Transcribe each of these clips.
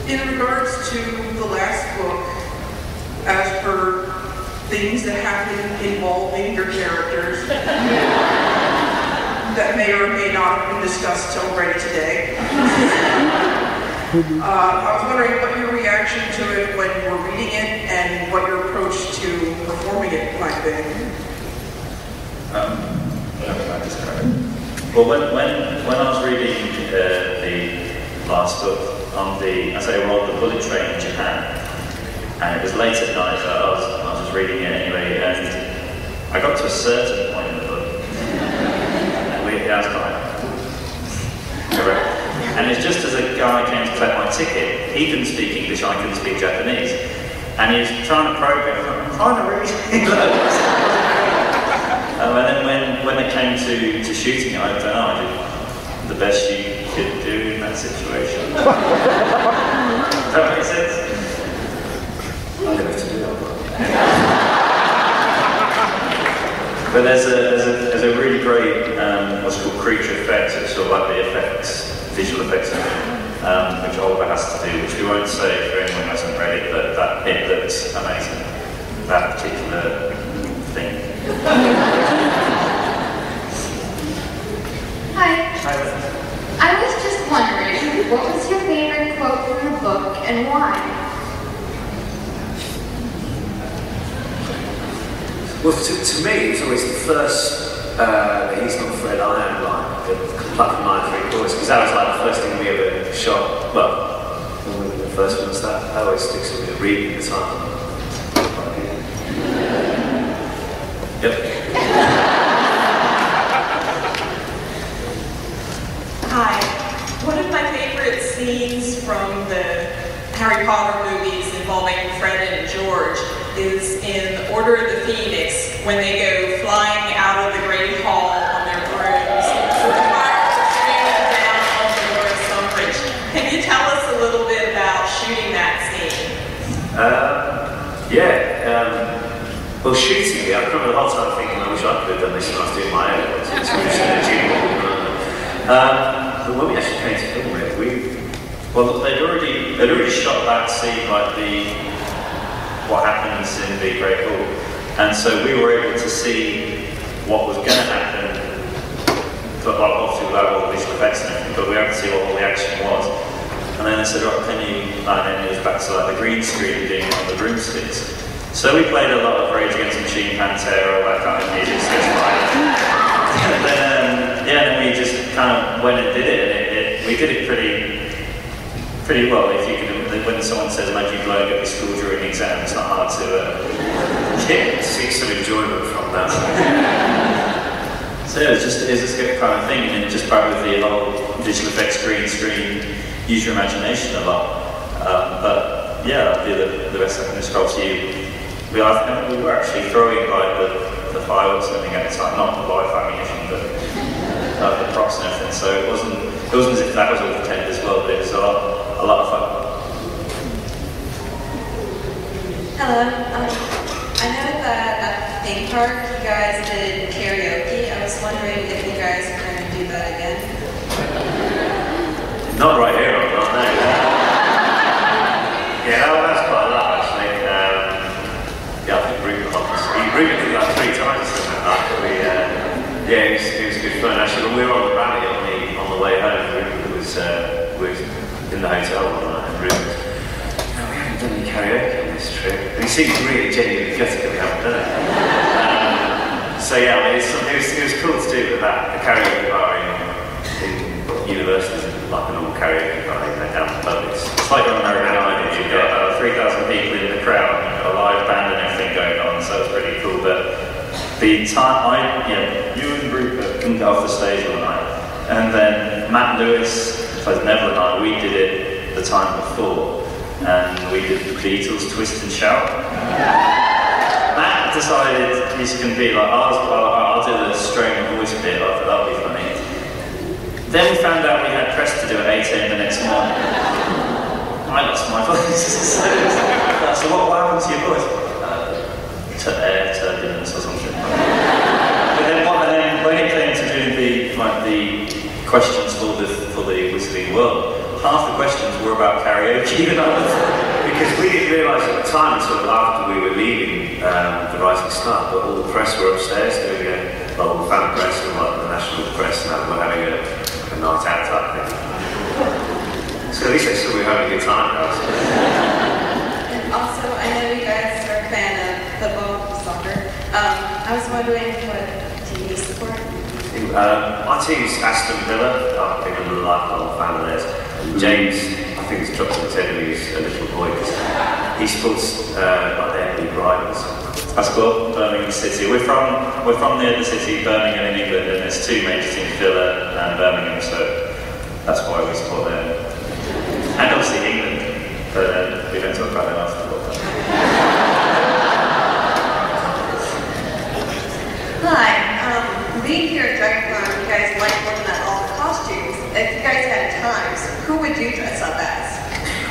In regards to the last book, as per things that happen involving your characters that may or may not have been discussed already today, I was wondering what your reaction to it when you were reading it and what your approach to performing it might be. How can I describe it? Well, when I was reading the last book on the, as I were on the bullet train in Japan, and it was late at night, so I was just reading it anyway, and I got to a certain point in the book, and I was quite correct. And it's just as a guy came to collect my ticket, he couldn't speak English, I couldn't speak Japanese, and he was trying to probe me. I'm trying to read. And then when it came to shooting it, I don't know, I did the best you could do in that situation. Does that make sense? I don't have to do that. But there's a really great what's called creature effects. It's sort of like the effects, visual effects, which Oliver has to do, which we won't say for anyone who hasn't read it, but it looks amazing. That particular thing. Hi. I was just wondering, what was your favorite quote from the book and why? Well, to me, it was always the first, he's not afraid I am line, the Pluck from 9 3/4, because that was like the first thing we ever shot. Well, the first one was that. That always sticks with me, reading the time. Yep. Hi. One of my favorite scenes from the Harry Potter movies involving Fred and George is in Order of the Phoenix, when they go flying out of the Great Hall on their brooms. The fire is streaming down on the North Stonebridge. Can you tell us a little bit about shooting that scene? Well, shooting it, I remember the whole time thinking, I wish I could have done this when I was doing my own. It's really but when we actually came to film it, they'd already shot that scene, like what happens in the Great Hall, and so we were able to see what was going to happen, but obviously without all the visual effects and everything, but we were able to see what all the action was. And then I said, right, can you, and then it was back to like the green screen being on the broomsticks. So we played a lot of Rage Against the Machine, Pantera, all that kind of music, and then we just kind of went and did it, and we did it pretty well. If you can, when someone says, "Imagine blowing up your school during an exam," it's not hard to see some enjoyment from that. So yeah, it's just a good kind of thing, and then just back with the whole visual effects, green screen, use your imagination a lot. But yeah, that'll be the best I can describe to you. We were actually throwing like the fireworks and everything at the time, not the live ammunition, but the props and everything. So it wasn't as if that was all pretend as well, but it was a lot of fun. Hello. I know that at the theme park you guys did karaoke. I was wondering if you guys are going to do that again. Not right here, not there. Yeah, that's quite a lot actually. I think Ruben did that 3 times. It was good fun actually. When we were on the rally on the way home, Ruben was in the hotel one night, and Ruben was, "No, we haven't done any karaoke on this trip." And he seemed really genuinely gutted that we haven't done it. So yeah, I mean, it was cool to do with that. The karaoke bar in universities is like a normal karaoke bar down the pub. It's like on American Idol. You've got 3,000 people in the crowd, and you've got a live band and everything going on, so it's pretty cool. But the time you and Rupert couldn't go off the stage all night, and then Matt Lewis, Neville and I, we did it the time before, and we did the Beatles' Twist and Shout. Matt decided he's going to be like, I'll do the strain of voice bit, I thought that'll be funny. Then we found out we had press to do at 8 AM the next morning. I lost my voice. So what happened to your voice? Air turbulence or something. But then when it came to doing the questions for the Weasley world, half the questions were about karaoke, Because we didn't realise at the time until after we were leaving the Rising Star, but all the press were upstairs doing all the fan press and like the national press and that were having a night out type thing. So at least they saw we were having a good time, guys. And also, I know you guys are a fan of football, soccer. I was wondering what team you support? My team's Aston Villa. I've been a lifelong fan of theirs. James, I think he's dropped on his head when he was a little boy. He supports like their big rivals. I support Birmingham City. We're from the other city, Birmingham in England, and there's two major teams, Villa and Birmingham, so that's why we support them. And obviously England, but we don't talk about them after the World Cup. Hi, being here at DragonCon, you guys like looking at all the costumes. If you guys had times, who would you dress up as?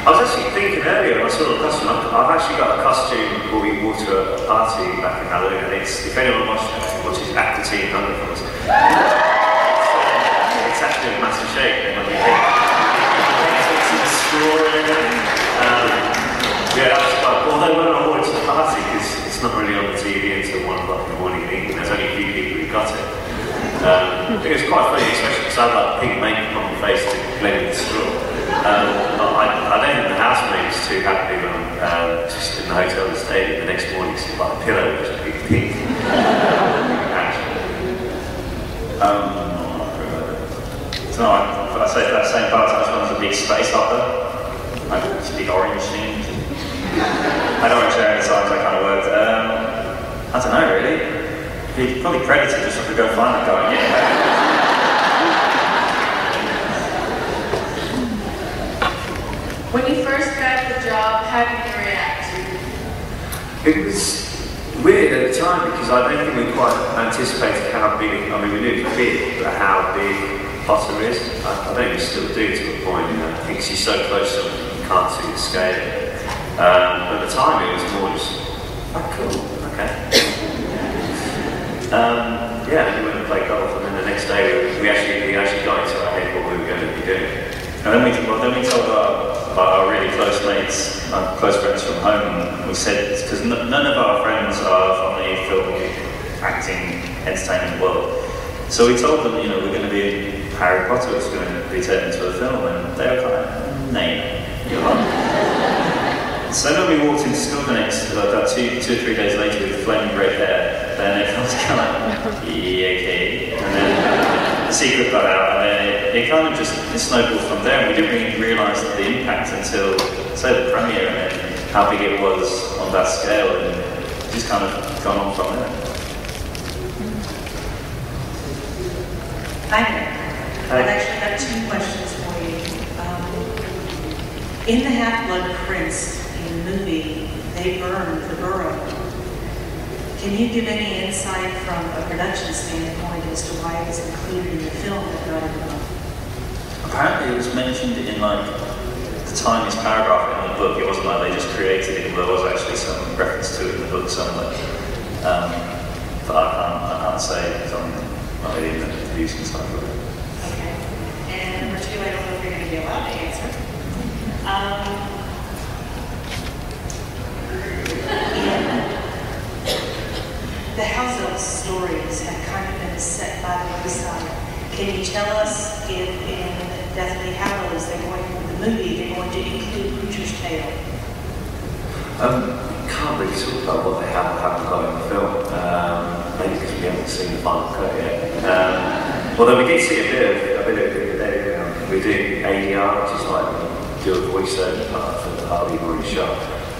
I was actually thinking earlier when I saw the costume, I've actually got a costume where we wore to a party back in Halloween, and it's, if anyone watches Actor Team Hunger Force, it's actually a massive shake. It's a straw in it. Yeah, that was quite, although when I wore it to the party, because it's not really on the TV until 1 o'clock in the morning in England, there's only a few people who got it. I think it was quite funny, especially because I had like pink makeup on my face to blend with the straw. I don't think the housemaid was too happy when just in the hotel and stayed the next morning, so like the pillow was big pink. So I say for that same part, I just wanted a big space hopper, like a big orange thing. I had orange hair at the time, so I kind of worked. I don't know really. He'd probably Predator, just have to go find the guy and get him. When you first got the job, how did you react? It was weird at the time because I don't think we quite anticipated how big, I mean we knew it was big, but how big Potter is. I think we still do to a point, you know, because you're so close to it, you can't see the scale. But at the time it was more just, oh cool, okay. Yeah, we went and played golf, and then the next day we actually got into our head what we were going to be doing. And then we told our really close mates, our close friends from home, and we said, because none of our friends are from the film, acting, entertainment world. So we told them, you know, we're going to be in Harry Potter, it's going to be turned into a film, and they were kind of, nay, you're wrong. So then we walked into school the next, about 2 or 3 days later with flaming red hair, then everyone was kind of like, yeah, okay. And then the secret got out, and then it kind of just snowballed from there, and we didn't really realise the impact until, say, the premiere, and then how big it was on that scale, and just kind of gone on from there. Hi there. I've actually got 2 questions for you. In the Half-Blood Prince, in the movie, they burned the burrow. Can you give any insight from a production standpoint as to why it was included in the film that got it wrong? Apparently it was mentioned in like the Times paragraph in the book. It wasn't like they just created it, there was actually some reference to it in the book somewhere. But I can't say because I'm not really in the interviews and stuff like that. Okay. And number 2, I don't know if you're going to be allowed to answer. The House Elf stories have kind of been set by the wayside. Can you tell us if in Deathly Hallows the movie they're going to include Poocher's Tale? Can't really talk about what they have or haven't got in the film. Maybe because we haven't seen the final cut yet. Although we did see a bit of it. We do ADR, which is like do a voiceover part for the part we've already shot,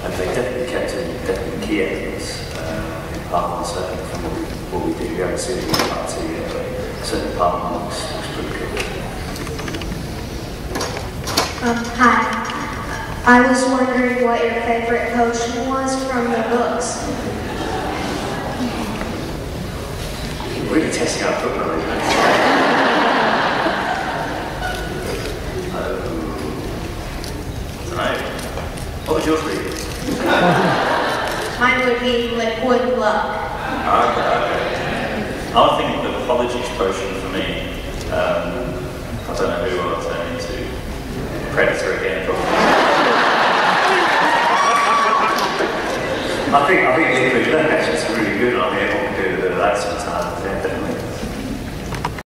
and they definitely kept in definitely key elements in part 1 certainly from what we do. We haven't seen it in part 2 yet, but certainly part 1 looks pretty cool. Hi. I was wondering what your favorite potion was from the books. Really testing our book knowledge, man. What would yours be? Mine would be liquid luck. I would think the apologies potion for me. I don't know who I'll turn into. Predator again. I think the actually is really good on here. What we do with that.